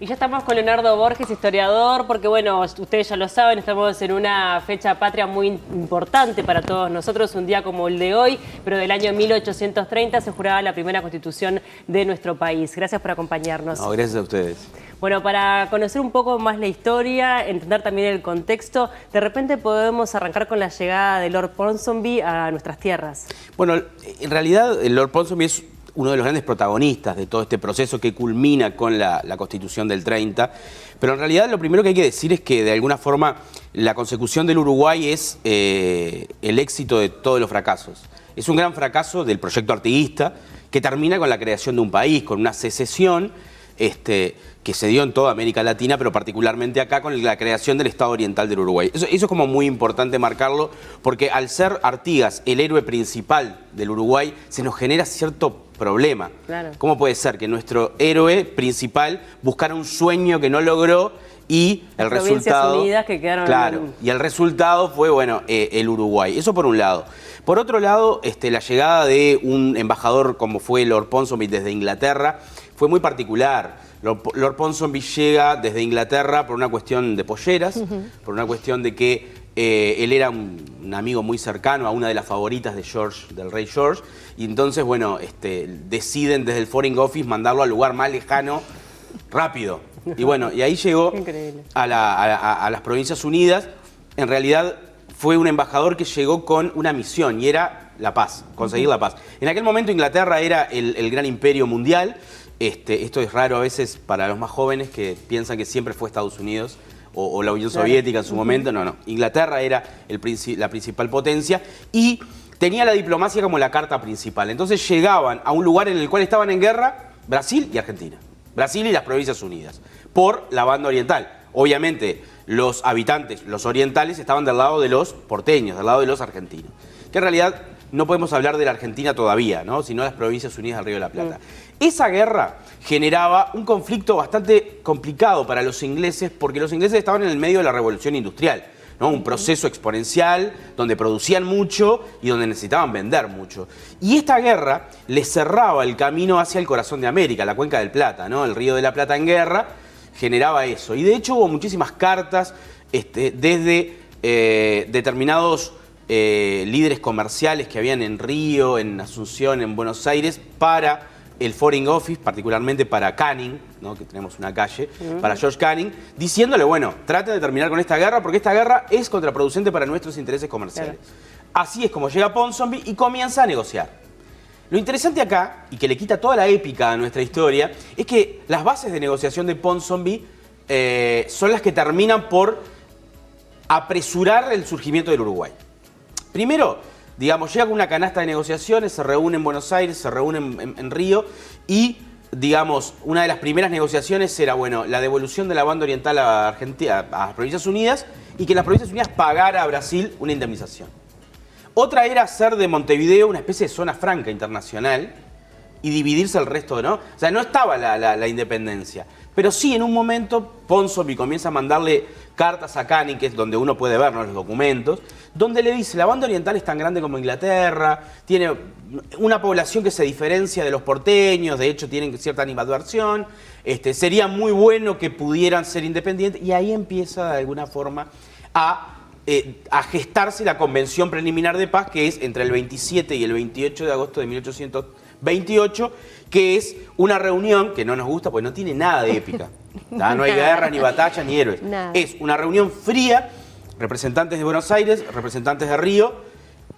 Y ya estamos con Leonardo Borges, historiador, porque bueno, ustedes ya lo saben, estamos en una fecha patria muy importante para todos nosotros, un día como el de hoy, pero del año 1830 se juraba la primera constitución de nuestro país. Gracias por acompañarnos. No, gracias a ustedes. Bueno, para conocer un poco más la historia, entender también el contexto, de repente podemos arrancar con la llegada de Lord Ponsonby a nuestras tierras. Bueno, en realidad el Lord Ponsonby es uno de los grandes protagonistas de todo este proceso que culmina con la Constitución del 30, pero en realidad lo primero que hay que decir es que de alguna forma la consecución del Uruguay es el éxito de todos los fracasos. Es un gran fracaso del proyecto artiguista que termina con la creación de un país, con una secesión que se dio en toda América Latina, pero particularmente acá con la creación del Estado Oriental del Uruguay. Eso es como muy importante marcarlo, porque al ser Artigas el héroe principal del Uruguay, se nos genera cierto problema. Claro. ¿Cómo puede ser que nuestro héroe principal buscara un sueño que no logró y el resultado... Unidas que quedaron... Claro, y el resultado fue, bueno, el Uruguay. Eso por un lado. Por otro lado, la llegada de un embajador como fue Lord Ponsonby desde Inglaterra fue muy particular. Lord Ponsonby llega desde Inglaterra por una cuestión de polleras, por una cuestión de que él era un amigo muy cercano a una de las favoritas de George, del rey George, y entonces, bueno, deciden desde el Foreign Office mandarlo al lugar más lejano rápido. Y bueno, y ahí llegó a las Provincias Unidas. En realidad fue un embajador que llegó con una misión y era la paz, conseguir la paz. En aquel momento Inglaterra era el gran imperio mundial. Esto es raro a veces para los más jóvenes que piensan que siempre fue Estados Unidos o la Unión Soviética en su momento. No. Inglaterra era la principal potencia y tenía la diplomacia como la carta principal. Entonces llegaban a un lugar en el cual estaban en guerra Brasil y Argentina. Brasil y las Provincias Unidas, por la banda oriental. Obviamente los habitantes, los orientales, estaban del lado de los porteños, del lado de los argentinos. Que en realidad no podemos hablar de la Argentina todavía, ¿no? Sino las Provincias Unidas del Río de la Plata. Esa guerra generaba un conflicto bastante complicado para los ingleses, porque los ingleses estaban en el medio de la Revolución Industrial, ¿no? Un proceso exponencial donde producían mucho y donde necesitaban vender mucho. Y esta guerra les cerraba el camino hacia el corazón de América, la Cuenca del Plata, ¿no? El Río de la Plata en guerra generaba eso. Y de hecho hubo muchísimas cartas desde determinados líderes comerciales que habían en Río, en Asunción, en Buenos Aires, para el Foreign Office, particularmente para Canning, ¿no? Que tenemos una calle, para George Canning, diciéndole, bueno, traten de terminar con esta guerra porque esta guerra es contraproducente para nuestros intereses comerciales. Claro. Así es como llega Ponsonby y comienza a negociar. Lo interesante acá, y que le quita toda la épica a nuestra historia, es que las bases de negociación de Ponsonby son las que terminan por apresurar el surgimiento del Uruguay. Primero, digamos, llega con una canasta de negociaciones, se reúne en Buenos Aires, se reúne en Río y, digamos, una de las primeras negociaciones era, bueno, la devolución de la banda oriental a Argentina, a las Provincias Unidas y que las Provincias Unidas pagara a Brasil una indemnización. Otra era hacer de Montevideo una especie de zona franca internacional y dividirse el resto, ¿no? O sea, no estaba la independencia. Pero sí, en un momento, Ponsonby comienza a mandarle cartas a Canning, que es donde uno puede ver, ¿no?, los documentos, donde le dice, la banda oriental es tan grande como Inglaterra, tiene una población que se diferencia de los porteños, de hecho tienen cierta animadversión, sería muy bueno que pudieran ser independientes, y ahí empieza de alguna forma a gestarse la Convención Preliminar de Paz, que es entre el 27 y el 28 de agosto de 1828, que es una reunión que no nos gusta porque no tiene nada de épica. No hay guerra, ni batalla, ni héroes. Nada. Es una reunión fría, representantes de Buenos Aires, representantes de Río,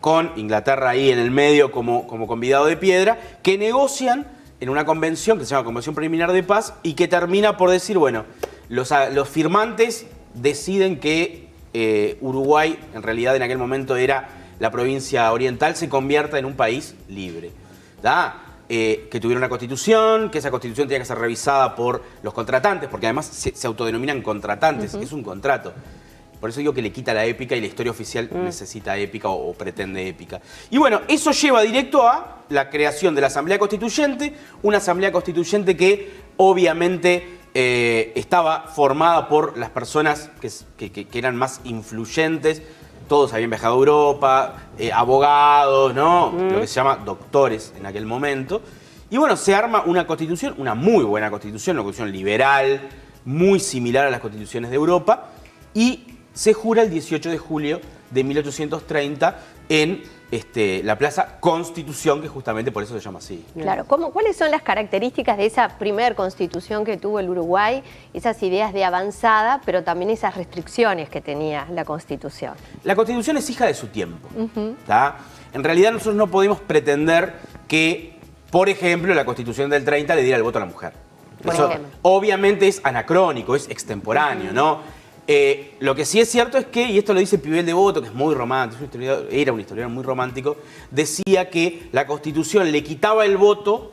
con Inglaterra ahí en el medio como convidado de piedra, que negocian en una convención que se llama Convención Preliminar de Paz y que termina por decir, bueno, los firmantes deciden que Uruguay, en realidad en aquel momento era la provincia oriental, se convierta en un país libre. Que tuviera una constitución, que esa constitución tenía que ser revisada por los contratantes, porque además se autodenominan contratantes, es un contrato. Por eso digo que le quita la épica y la historia oficial necesita épica o pretende épica. Y bueno, eso lleva directo a la creación de la Asamblea Constituyente, una Asamblea Constituyente que obviamente estaba formada por las personas que eran más influyentes. Todos habían viajado a Europa, abogados, ¿no? Lo que se llama doctores en aquel momento. Y bueno, se arma una constitución, una muy buena constitución, una constitución liberal, muy similar a las constituciones de Europa, y se jura el 18 de julio de 1830 en la Plaza Constitución, que justamente por eso se llama así. Claro, ¿cuáles son las características de esa primer constitución que tuvo el Uruguay? Esas ideas de avanzada, pero también esas restricciones que tenía la Constitución. La Constitución es hija de su tiempo. En realidad nosotros no podemos pretender que, por ejemplo, la Constitución del 30 le diera el voto a la mujer. Eso obviamente es anacrónico, es extemporáneo, ¿no? Lo que sí es cierto es que, y esto lo dice Pibel Devoto, que es muy romántico, era un historiador muy romántico, decía que la Constitución le quitaba el voto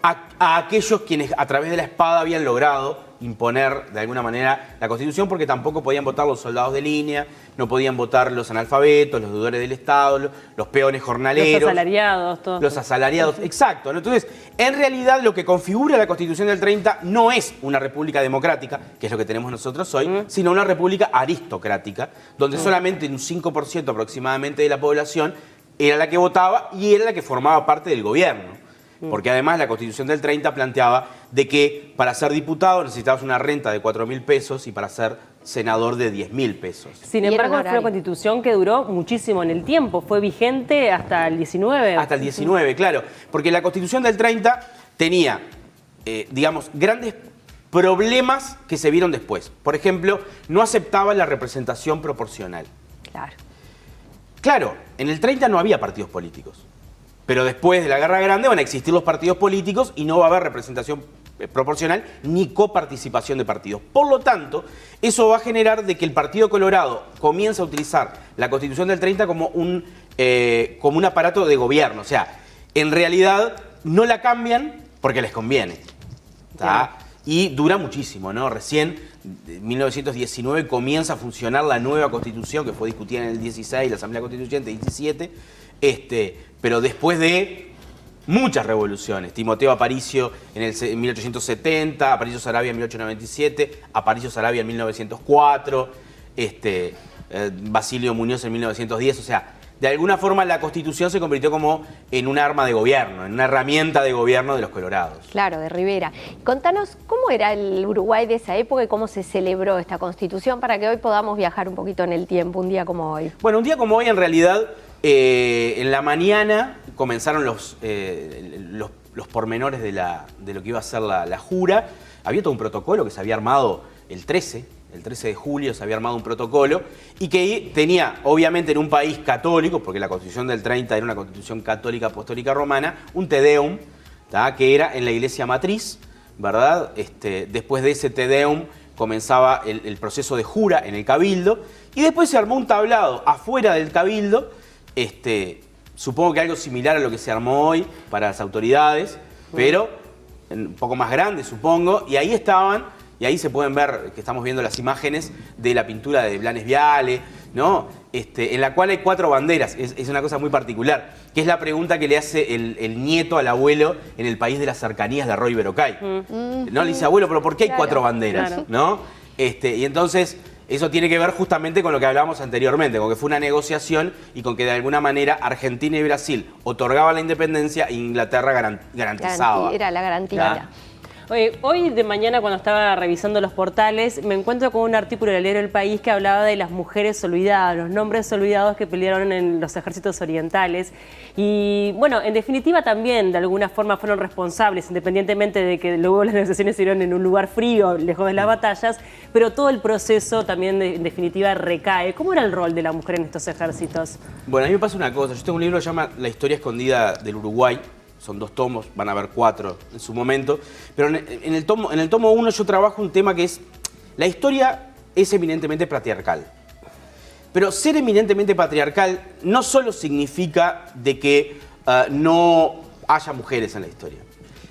a aquellos quienes a través de la espada habían logrado imponer de alguna manera la Constitución, porque tampoco podían votar los soldados de línea, no podían votar los analfabetos, los deudores del Estado, los peones jornaleros. Los asalariados, todos. Los asalariados, exacto, ¿no? Entonces, en realidad lo que configura la Constitución del 30 no es una república democrática, que es lo que tenemos nosotros hoy, sino una república aristocrática, donde solamente un 5% aproximadamente de la población era la que votaba y era la que formaba parte del gobierno. Porque además la Constitución del 30 planteaba de que para ser diputado necesitabas una renta de 4.000 pesos y para ser senador de 10.000 pesos. Sin embargo, fue una Constitución que duró muchísimo en el tiempo. Fue vigente hasta el 19. Hasta el 19, claro. Porque la Constitución del 30 tenía, digamos, grandes problemas que se vieron después. Por ejemplo, no aceptaba la representación proporcional. Claro, en el 30 no había partidos políticos. Pero después de la Guerra Grande van a existir los partidos políticos y no va a haber representación proporcional ni coparticipación de partidos. Por lo tanto, eso va a generar de que el Partido Colorado comience a utilizar la Constitución del 30 como un aparato de gobierno. O sea, en realidad no la cambian porque les conviene. Y dura muchísimo, ¿no? Recién, en 1919, comienza a funcionar la nueva Constitución, que fue discutida en el 16, la Asamblea Constituyente, 17, pero después de muchas revoluciones. Timoteo Aparicio en 1870, Aparicio Saravia en 1897, Aparicio Saravia en 1904, Basilio Muñoz en 1910. O sea, de alguna forma la Constitución se convirtió como en un arma de gobierno, en una herramienta de gobierno de los colorados. Claro, de Rivera. Contanos cómo era el Uruguay de esa época y cómo se celebró esta Constitución para que hoy podamos viajar un poquito en el tiempo, un día como hoy. Bueno, un día como hoy en realidad... en la mañana comenzaron los pormenores de lo que iba a ser la jura. Había todo un protocolo que se había armado el 13 de julio se había armado un protocolo y que tenía, obviamente en un país católico, porque la Constitución del 30 era una Constitución católica apostólica romana, un Te Deum, que era en la iglesia matriz, ¿verdad? Después de ese Te Deum comenzaba el proceso de jura en el Cabildo y después se armó un tablado afuera del Cabildo. Supongo que algo similar a lo que se armó hoy para las autoridades, pero un poco más grande, supongo, y ahí estaban, y ahí se pueden ver, que estamos viendo las imágenes de la pintura de Blanes Viale, ¿no? En la cual hay 4 banderas, es una cosa muy particular, que es la pregunta que le hace el nieto al abuelo en el país de las cercanías de Arroyo y Verocay. ¿No? Le dice, abuelo, pero ¿por qué hay 4 banderas? ¿No? Y entonces... Eso tiene que ver justamente con lo que hablábamos anteriormente, con que fue una negociación y con que de alguna manera Argentina y Brasil otorgaban la independencia e Inglaterra garantizaba. Era la garantía. Oye, hoy de mañana cuando estaba revisando los portales me encuentro con un artículo del diario El País que hablaba de las mujeres olvidadas, los nombres olvidados que pelearon en los ejércitos orientales y bueno, en definitiva también de alguna forma fueron responsables, independientemente de que luego las negociaciones se dieron en un lugar frío, lejos de las batallas, pero todo el proceso también en definitiva recae. ¿Cómo era el rol de la mujer en estos ejércitos? Bueno, a mí me pasa una cosa, yo tengo un libro que se llama La historia escondida del Uruguay. Son 2 tomos, van a haber 4 en su momento. Pero en el tomo 1 yo trabajo un tema que es... La historia es eminentemente patriarcal. Pero ser eminentemente patriarcal no solo significa de que no haya mujeres en la historia,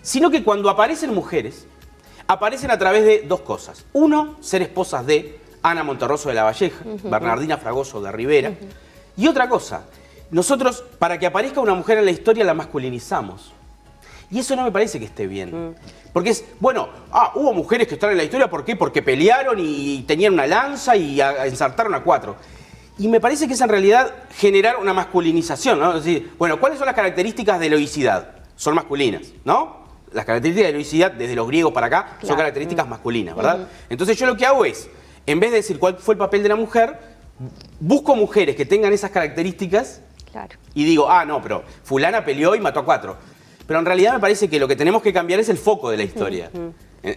sino que cuando aparecen mujeres, aparecen a través de 2 cosas. Uno, ser esposas de Ana Monterroso de la Valleja, Bernardina Fragoso de Rivera. Y otra cosa... Nosotros, para que aparezca una mujer en la historia, la masculinizamos. Y eso no me parece que esté bien. Porque es, bueno, hubo mujeres que están en la historia, ¿por qué? Porque pelearon y tenían una lanza y ensartaron a 4. Y me parece que es en realidad generar una masculinización, ¿no? Es decir, bueno, ¿cuáles son las características de la heroicidad? Son masculinas, ¿no? las características de heroicidad desde los griegos para acá son características masculinas, ¿verdad? Entonces yo lo que hago es, en vez de decir cuál fue el papel de la mujer, busco mujeres que tengan esas características y digo, ah, no, pero fulana peleó y mató a 4. Pero en realidad me parece que lo que tenemos que cambiar es el foco de la historia.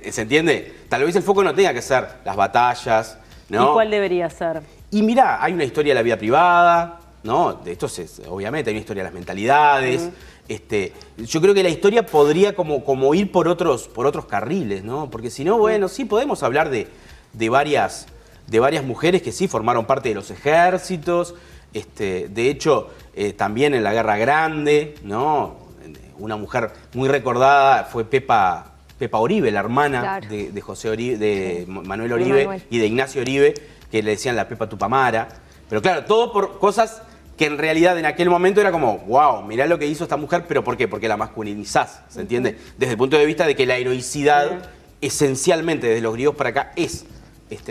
¿Se entiende? Tal vez el foco no tenga que ser las batallas, ¿no? ¿Y cuál debería ser? Y mirá, hay una historia de la vida privada, ¿no? De esto obviamente hay una historia de las mentalidades. Yo creo que la historia podría como ir por otros carriles, ¿no? Porque si no, bueno, sí podemos hablar de varias mujeres que sí formaron parte de los ejércitos. De hecho, también en la Guerra Grande, ¿no? Una mujer muy recordada fue Pepa Oribe, la hermana de José Oribe, de Manuel Oribe y de Ignacio Oribe, que le decían la Pepa Tupamara. Pero claro, todo por cosas que en realidad en aquel momento era como, wow, mirá lo que hizo esta mujer, pero ¿por qué? Porque la masculinizás, ¿se entiende? Desde el punto de vista de que la heroicidad, esencialmente desde los griegos para acá, es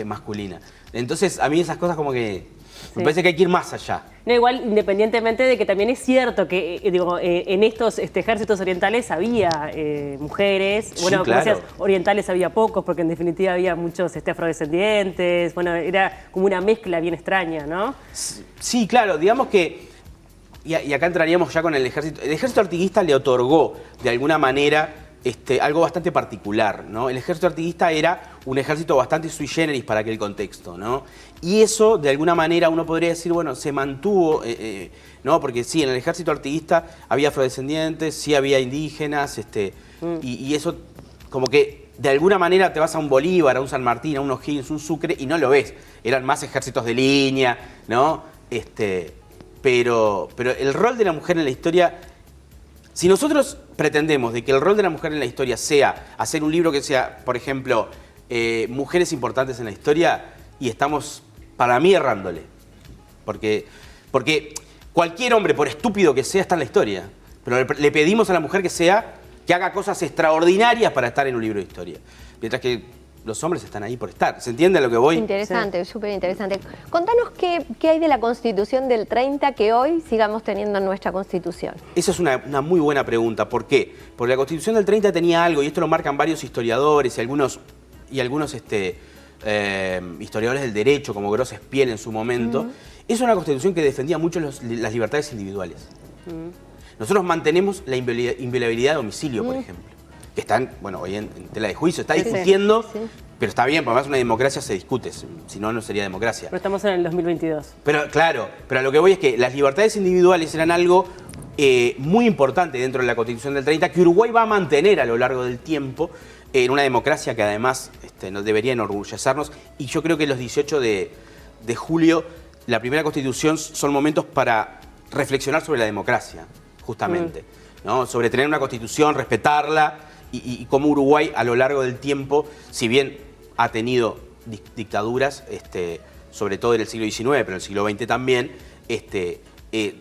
masculina. Entonces, a mí esas cosas como que me parece que hay que ir más allá. No, igual, independientemente de que también es cierto que en estos ejércitos orientales había mujeres, bueno, sí, claro. Como decías, orientales había pocos, porque en definitiva había muchos afrodescendientes, bueno, era como una mezcla bien extraña, ¿no? Sí, claro, digamos que, y acá entraríamos ya con el ejército artiguista le otorgó de alguna manera algo bastante particular, ¿no? El ejército artiguista era un ejército bastante sui generis para aquel contexto, ¿no? Y eso, de alguna manera, uno podría decir, bueno, se mantuvo, ¿no? Porque sí, en el ejército artiguista había afrodescendientes, sí había indígenas, y eso como que de alguna manera te vas a un Bolívar, a un San Martín, a un O'Higgins, un Sucre, y no lo ves. Eran más ejércitos de línea, ¿no? Pero el rol de la mujer en la historia... Si nosotros pretendemos de que el rol de la mujer en la historia sea hacer un libro que sea, por ejemplo, mujeres importantes en la historia, y estamos, para mí, errándole. Porque cualquier hombre, por estúpido que sea, está en la historia. Pero le pedimos a la mujer que haga cosas extraordinarias para estar en un libro de historia. Mientras que los hombres están ahí por estar. ¿Se entiende a lo que voy? Interesante, súper interesante. Contanos qué hay de la Constitución del 30 que hoy sigamos teniendo en nuestra Constitución. Esa es una muy buena pregunta. ¿Por qué? Porque la Constitución del 30 tenía algo, y esto lo marcan varios historiadores y algunos historiadores del derecho, como Gros Espiel en su momento. Es una Constitución que defendía mucho las libertades individuales. Nosotros mantenemos la inviolabilidad de domicilio, por ejemplo, que están, bueno, hoy en tela de juicio, está discutiendo, pero está bien, porque además una democracia se discute, si no, no sería democracia. Pero estamos en el 2022. Pero claro, pero a lo que voy es que las libertades individuales eran algo muy importante dentro de la Constitución del 30, que Uruguay va a mantener a lo largo del tiempo, en una democracia que además nos debería enorgullecernos, y yo creo que los 18 de julio, la primera Constitución, son momentos para reflexionar sobre la democracia, justamente, ¿no? Sobre tener una Constitución, respetarla, y cómo Uruguay a lo largo del tiempo, si bien ha tenido dictaduras, sobre todo en el siglo XIX, pero en el siglo XX también,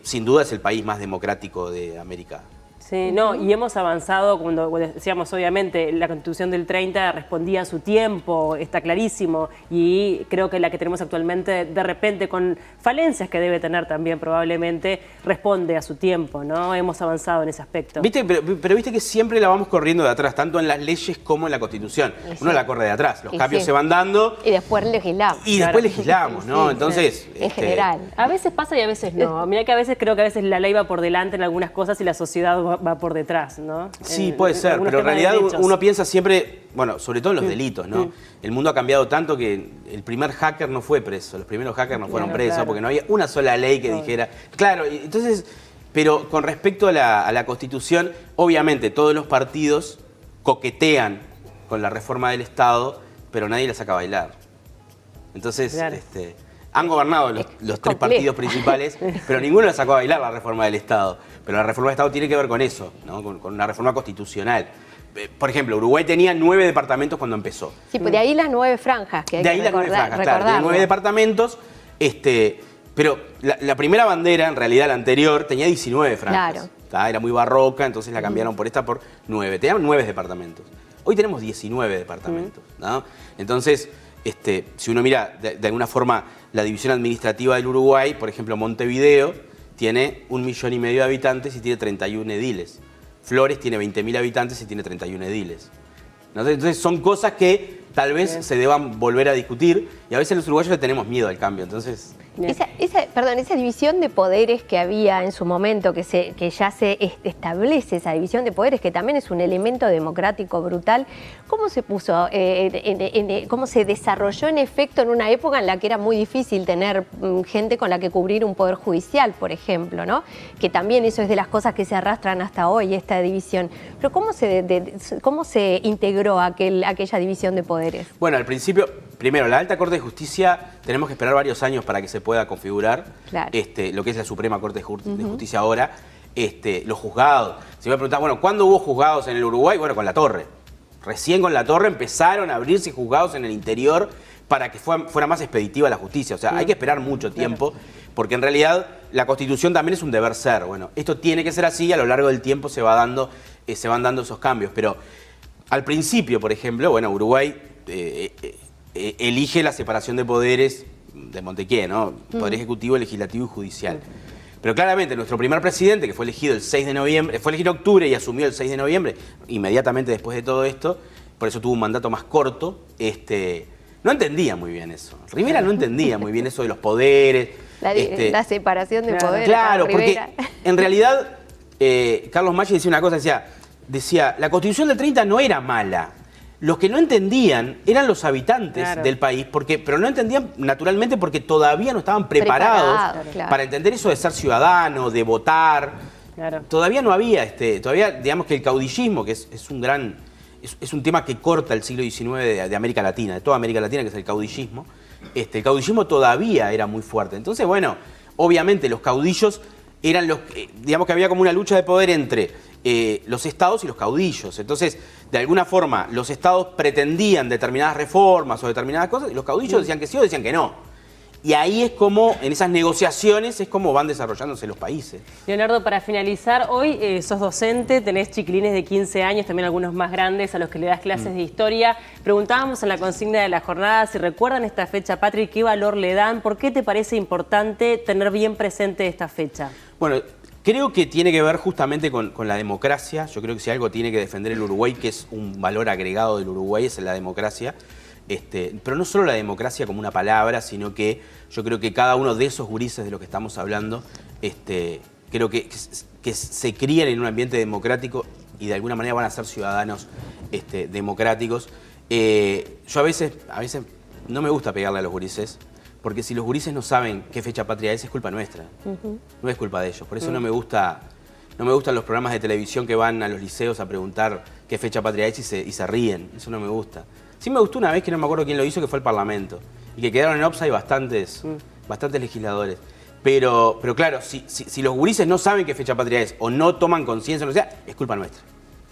sin duda es el país más democrático de América. Sí, no, y hemos avanzado, cuando decíamos, obviamente, la Constitución del 30 respondía a su tiempo, está clarísimo, y creo que la que tenemos actualmente, de repente, con falencias que debe tener también probablemente, responde a su tiempo, ¿no? Hemos avanzado en ese aspecto. ¿Viste? Pero viste que siempre la vamos corriendo de atrás, tanto en las leyes como en la Constitución. Uno la corre de atrás, los cambios se van dando. Y después legislamos. Y después legislamos, ¿no? Entonces... En general. A veces pasa y a veces no. Mirá que creo que a veces la ley va por delante en algunas cosas y la sociedad va por detrás, ¿no? Sí, puede ser, pero en realidad uno piensa siempre, bueno, sobre todo en los delitos, ¿no? El mundo ha cambiado tanto que el primer hacker no fue preso, los primeros hackers no fueron presos, porque no había una sola ley que dijera... Claro, entonces, pero con respecto a la Constitución, obviamente todos los partidos coquetean con la reforma del Estado, pero nadie la saca a bailar. Entonces, han gobernado los tres partidos principales, pero ninguno la sacó a bailar la reforma del Estado. Pero la reforma del Estado tiene que ver con eso, ¿no? Con una reforma constitucional. Por ejemplo, Uruguay tenía 9 departamentos cuando empezó. Sí, pues de ahí las 9 franjas que hay de ahí que las 9 franjas, claro. De 9 departamentos, pero la primera bandera, en realidad la anterior, tenía 19 franjas. Claro. Era muy barroca, entonces la cambiaron por 9. Teníamos 9 departamentos. Hoy tenemos 19 departamentos, ¿no? Entonces, si uno mira de alguna forma la división administrativa del Uruguay, por ejemplo, Montevideo tiene 1,5 millones de habitantes y tiene 31 ediles. Flores tiene 20.000 habitantes y tiene 31 ediles. ¿No? Entonces son cosas que tal vez se deban volver a discutir y a veces los uruguayos le tenemos miedo al cambio. Entonces... Esa división de poderes que había en su momento, que ya se establece esa división de poderes, que también es un elemento democrático brutal, ¿cómo se puso, cómo se desarrolló en efecto en una época en la que era muy difícil tener gente con la que cubrir un poder judicial, por ejemplo, ¿no? Que también eso es de las cosas que se arrastran hasta hoy, esta división. Pero ¿cómo se integró aquella división de poderes? Bueno, al principio, primero, la Alta Corte de Justicia, tenemos que esperar varios años para que se pueda configurar, claro, lo que es la Suprema Corte de Justicia ahora, los juzgados. Si me preguntan, bueno, ¿cuándo hubo juzgados en el Uruguay? Bueno, con la Torre. Recién con la Torre empezaron a abrirse juzgados en el interior para que fuera más expeditiva la justicia. O sea, hay que esperar mucho tiempo, porque en realidad la Constitución también es un deber ser. Bueno, esto tiene que ser así y a lo largo del tiempo se van dando esos cambios. Pero al principio, por ejemplo, bueno, Uruguay elige la separación de poderes de Montequié, ¿no? Poder ejecutivo, legislativo y judicial. Pero claramente nuestro primer presidente, que fue elegido el 6 de noviembre, fue elegido en octubre y asumió el 6 de noviembre, inmediatamente después de todo esto, por eso tuvo un mandato más corto, no entendía muy bien eso. Rivera no entendía muy bien eso de los poderes. La separación de poderes. Claro, porque en realidad Carlos Maggi decía una cosa, decía, la Constitución del 30 no era mala. Los que no entendían eran los habitantes del país, pero no entendían naturalmente porque todavía no estaban preparados para entender eso de ser ciudadano, de votar. Claro. Todavía no había, todavía digamos que el caudillismo, que es un tema que corta el siglo XIX de América Latina, de toda América Latina, que es el caudillismo, el caudillismo todavía era muy fuerte. Entonces, bueno, obviamente los caudillos eran digamos que había como una lucha de poder entre los estados y los caudillos. Entonces, de alguna forma, los estados pretendían determinadas reformas o determinadas cosas y los caudillos decían que sí o decían que no. Y ahí es como, en esas negociaciones, es como van desarrollándose los países. Leonardo, para finalizar, hoy sos docente, tenés chiquilines de 15 años, también algunos más grandes a los que le das clases de historia. Preguntábamos en la consigna de la jornada si recuerdan esta fecha patria y qué valor le dan. ¿Por qué te parece importante tener bien presente esta fecha? Bueno, creo que tiene que ver justamente con la democracia. Yo creo que si algo tiene que defender el Uruguay, que es un valor agregado del Uruguay, es la democracia. Pero no solo la democracia como una palabra, sino que yo creo que cada uno de esos gurises de los que estamos hablando, creo que se crían en un ambiente democrático y de alguna manera van a ser ciudadanos democráticos. Yo a veces no me gusta pegarle a los gurises, porque si los gurises no saben qué fecha patria es culpa nuestra, no es culpa de ellos. Por eso no me gustan los programas de televisión que van a los liceos a preguntar qué fecha patria es y se ríen, eso no me gusta. Sí me gustó una vez, que no me acuerdo quién lo hizo, que fue el Parlamento, y que quedaron en offside bastantes legisladores. Pero claro, si los gurises no saben qué fecha patria es o no toman conciencia, o sea, es culpa nuestra.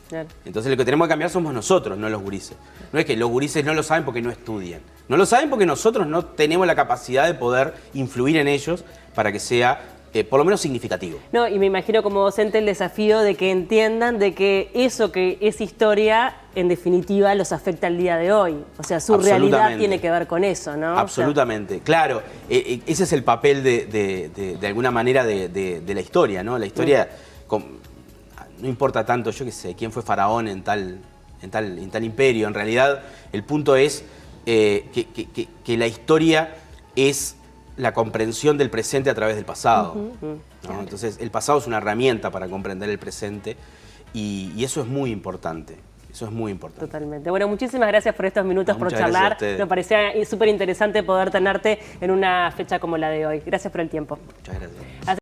Claro. Entonces lo que tenemos que cambiar somos nosotros, no los gurises. No es que los gurises no lo saben porque no estudian. No lo saben porque nosotros no tenemos la capacidad de poder influir en ellos para que sea por lo menos significativo. No, y me imagino como docente el desafío de que entiendan de que eso que es historia, en definitiva, los afecta al día de hoy. O sea, su realidad tiene que ver con eso, ¿no? Absolutamente. O sea, claro, ese es el papel de alguna manera de la historia, ¿no? La historia, no importa tanto, yo qué sé, quién fue faraón en tal imperio. En realidad, el punto es que la historia es la comprensión del presente a través del pasado. ¿No? Entonces, el pasado es una herramienta para comprender el presente y eso es muy importante. Eso es muy importante. Totalmente. Bueno, muchísimas gracias por estos minutos, por charlar. Me parecía súper interesante poder tenerte en una fecha como la de hoy. Gracias por el tiempo. Muchas gracias.